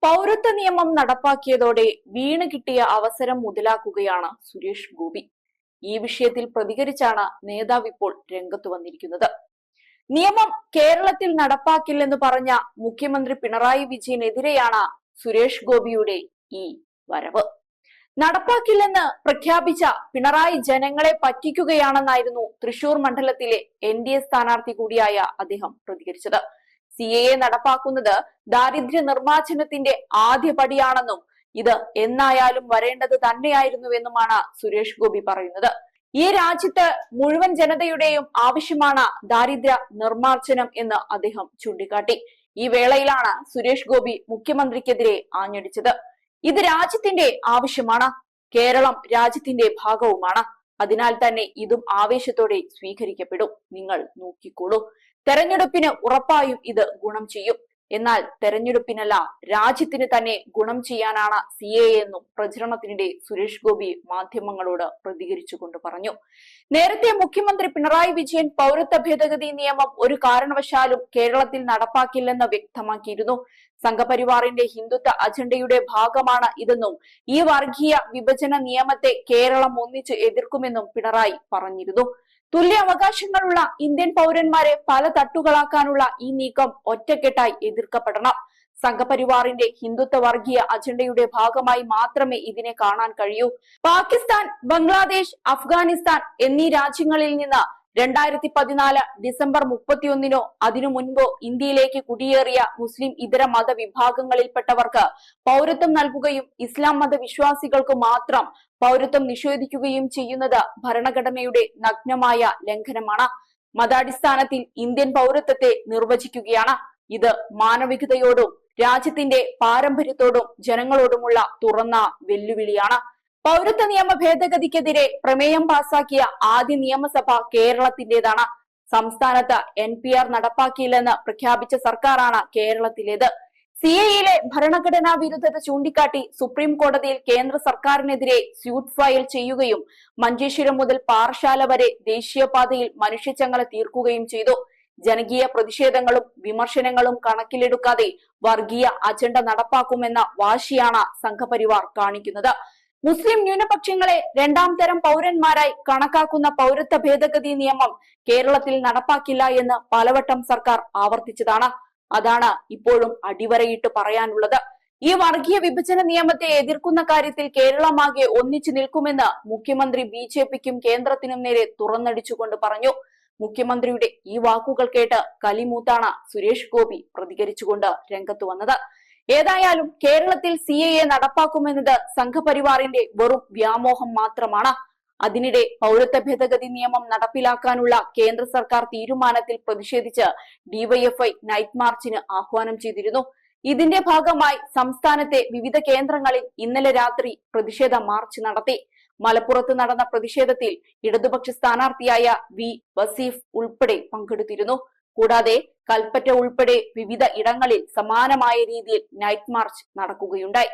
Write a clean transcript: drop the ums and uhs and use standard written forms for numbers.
പൗരത്വ നിയമം നടപ്പാക്കിയതോടെ വീണ് കിട്ടിയ അവസരം മുതലാക്കുകയാണ് സുരേഷ് ഗോപി. ഈ വിഷയത്തിൽ പ്രതികരിച്ചാണ് നേതാവ് ഇപ്പോൾ രംഗത്ത് വന്നിരിക്കുന്നത്. നിയമം കേരളത്തിൽ നടപ്പാക്കില്ലെന്ന് പറഞ്ഞ മുഖ്യമന്ത്രി പിണറായി വിജയനെതിരെയാണ് സുരേഷ് ഗോപിയുടെ ഈ വരവ്. നടപ്പാക്കില്ലെന്ന് പ്രഖ്യാപിച്ച പിണറായി ജനങ്ങളെ പറ്റിക്കുകയാണെന്നായിരുന്നു തൃശൂർ മണ്ഡലത്തിലെ NDA സ്ഥാനാർത്ഥി കൂടിയായ അദ്ദേഹം പ്രതികരിച്ചത്. CAA നടപ്പാക്കുന്നത് ദാരിദ്ര്യ നിർമ്മാർജ്ജനത്തിന്റെ ആദ്യപടിയാണെന്നും ഇത് എന്നായാലും വരേണ്ടത് തന്നെയായിരുന്നുവെന്നുമാണ് സുരേഷ് ഗോപി പറയുന്നത്. ഈ രാജ്യത്ത് മുഴുവൻ ജനതയുടെയും ആവശ്യമാണ് ദാരിദ്ര്യ നിർമ്മാർജ്ജനം എന്ന് അദ്ദേഹം ചൂണ്ടിക്കാട്ടി. ഈ വേളയിലാണ് സുരേഷ് ഗോപി മുഖ്യമന്ത്രിക്കെതിരെ ആഞ്ഞടിച്ചത്. ഇത് രാജ്യത്തിന്റെ ആവശ്യമാണ്, കേരളം രാജ്യത്തിന്റെ ഭാഗവുമാണ്, അതിനാൽ തന്നെ ഇതും ആവേശത്തോടെ സ്വീകരിക്കപ്പെടും, നിങ്ങൾ നോക്കിക്കോളൂ. തെരഞ്ഞെടുപ്പിന് ഉറപ്പായും ഇത് ഗുണം ചെയ്യും. എന്നാൽ തെരഞ്ഞെടുപ്പിനല്ല, രാജ്യത്തിന് തന്നെ ഗുണം ചെയ്യാനാണ് CAA എന്നും പ്രചരണത്തിനിടെ സുരേഷ് ഗോപി മാധ്യമങ്ങളോട് പ്രതികരിച്ചുകൊണ്ട് പറഞ്ഞു. നേരത്തെ മുഖ്യമന്ത്രി പിണറായി വിജയൻ പൗരത്വ ഭേദഗതി നിയമം ഒരു കാരണവശാലും കേരളത്തിൽ നടപ്പാക്കില്ലെന്ന് വ്യക്തമാക്കിയിരുന്നു. സംഘപരിവാറിന്റെ ഹിന്ദുത്വ അജണ്ടയുടെ ഭാഗമാണ് ഇതെന്നും ഈ വർഗീയ വിഭജന നിയമത്തെ കേരളം ഒന്നിച്ച് എതിർക്കുമെന്നും പിണറായി പറഞ്ഞിരുന്നു. തുല്യ അവകാശങ്ങളുള്ള ഇന്ത്യൻ പൗരന്മാരെ പല തട്ടുകളാക്കാനുള്ള ഈ നീക്കം ഒറ്റക്കെട്ടായി എതിർക്കപ്പെടണം. സംഘപരിവാറിന്റെ ഹിന്ദുത്വ വർഗീയ അജണ്ടയുടെ ഭാഗമായി മാത്രമേ ഇതിനെ കാണാൻ കഴിയൂ. പാകിസ്ഥാൻ, ബംഗ്ലാദേശ്, അഫ്ഗാനിസ്ഥാൻ എന്നീ രാജ്യങ്ങളിൽ നിന്ന് 2014 ഡിസംബർ 31 അതിനു മുൻപോ ഇന്ത്യയിലേക്ക് കുടിയേറിയ മുസ്ലിം ഇതര മതവിഭാഗങ്ങളിൽപ്പെട്ടവർക്ക് പൗരത്വം നൽകുകയും ഇസ്ലാം മതവിശ്വാസികൾക്ക് മാത്രം പൗരത്വം നിഷേധിക്കുകയും ചെയ്യുന്നത് ഭരണഘടനയുടെ നഗ്നമായ ലംഘനമാണ്. മതാടിസ്ഥാനത്തിൽ ഇന്ത്യൻ പൗരത്വത്തെ നിർവചിക്കുകയാണ്. ഇത് മാനവികതയോടും രാജ്യത്തിന്റെ പാരമ്പര്യത്തോടും ജനങ്ങളോടുമുള്ള തുറന്ന വെല്ലുവിളിയാണ്. പൗരത്വ നിയമ ഭേദഗതിക്കെതിരെ പ്രമേയം പാസാക്കിയ ആദ്യ നിയമസഭ കേരളത്തിന്റേതാണ്. സംസ്ഥാനത്ത് NPR നടപ്പാക്കിയില്ലെന്ന് പ്രഖ്യാപിച്ച സർക്കാരാണ് കേരളത്തിലേത്. CAA ഭരണഘടനാ വിരുദ്ധത ചൂണ്ടിക്കാട്ടി സുപ്രീം കോടതിയിൽ കേന്ദ്ര സർക്കാരിനെതിരെ സ്യൂട്ട് ഫയൽ ചെയ്യുകയും മഞ്ചേശ്വരം മുതൽ പാറശാല വരെ ദേശീയപാതയിൽ മനുഷ്യച്ചങ്ങല തീർക്കുകയും ചെയ്തു. ജനകീയ പ്രതിഷേധങ്ങളും വിമർശനങ്ങളും കണക്കിലെടുക്കാതെ വർഗീയ അജണ്ട നടപ്പാക്കുമെന്ന വാശിയാണ് സംഘപരിവാർ കാണിക്കുന്നത്. മുസ്ലിം ന്യൂനപക്ഷങ്ങളെ രണ്ടാം തരം പൗരന്മാരായി കണക്കാക്കുന്ന പൗരത്വ ഭേദഗതി നിയമം കേരളത്തിൽ നടപ്പാക്കില്ല എന്ന് പലവട്ടം സർക്കാർ ആവർത്തിച്ചതാണ്. അതാണ് ഇപ്പോഴും അടിവരയിട്ട് പറയാനുള്ളത്. ഈ വർഗീയ വിഭജന നിയമത്തെ എതിർക്കുന്ന കാര്യത്തിൽ കേരളമാകെ ഒന്നിച്ചു നിൽക്കുമെന്ന് മുഖ്യമന്ത്രി BJPക്കും കേന്ദ്രത്തിനും നേരെ തുറന്നടിച്ചുകൊണ്ട് പറഞ്ഞു. മുഖ്യമന്ത്രിയുടെ ഈ വാക്കുകൾ കേട്ട് കലിമൂത്താണ് സുരേഷ് ഗോപി പ്രതികരിച്ചുകൊണ്ട് രംഗത്ത് വന്നത്. ഏതായാലും കേരളത്തിൽ CAA നടപ്പാക്കുമെന്നത് സംഘപരിവാറിന്റെ വെറും വ്യാമോഹം മാത്രമാണ്. അതിനിടെ പൗരത്വ ഭേദഗതി നിയമം നടപ്പിലാക്കാനുള്ള കേന്ദ്ര സർക്കാർ തീരുമാനത്തിൽ പ്രതിഷേധിച്ച് DYFI നൈറ്റ് മാർച്ചിന് ആഹ്വാനം ചെയ്തിരുന്നു. ഇതിന്റെ ഭാഗമായി സംസ്ഥാനത്തെ വിവിധ കേന്ദ്രങ്ങളിൽ ഇന്നലെ രാത്രി പ്രതിഷേധ മാർച്ച് നടത്തി. മലപ്പുറത്ത് നടന്ന പ്രതിഷേധത്തിൽ ഇടതുപക്ഷ സ്ഥാനാർത്ഥിയായ V വസീഫ് ഉൾപ്പെടെ പങ്കെടുത്തിരുന്നു. കൂടാതെ കൽപ്പറ്റ ഉൾപ്പെടെ വിവിധ ഇടങ്ങളിൽ സമാനമായ രീതിയിൽ നൈറ്റ് മാർച്ച് നടക്കുകയുണ്ടായി.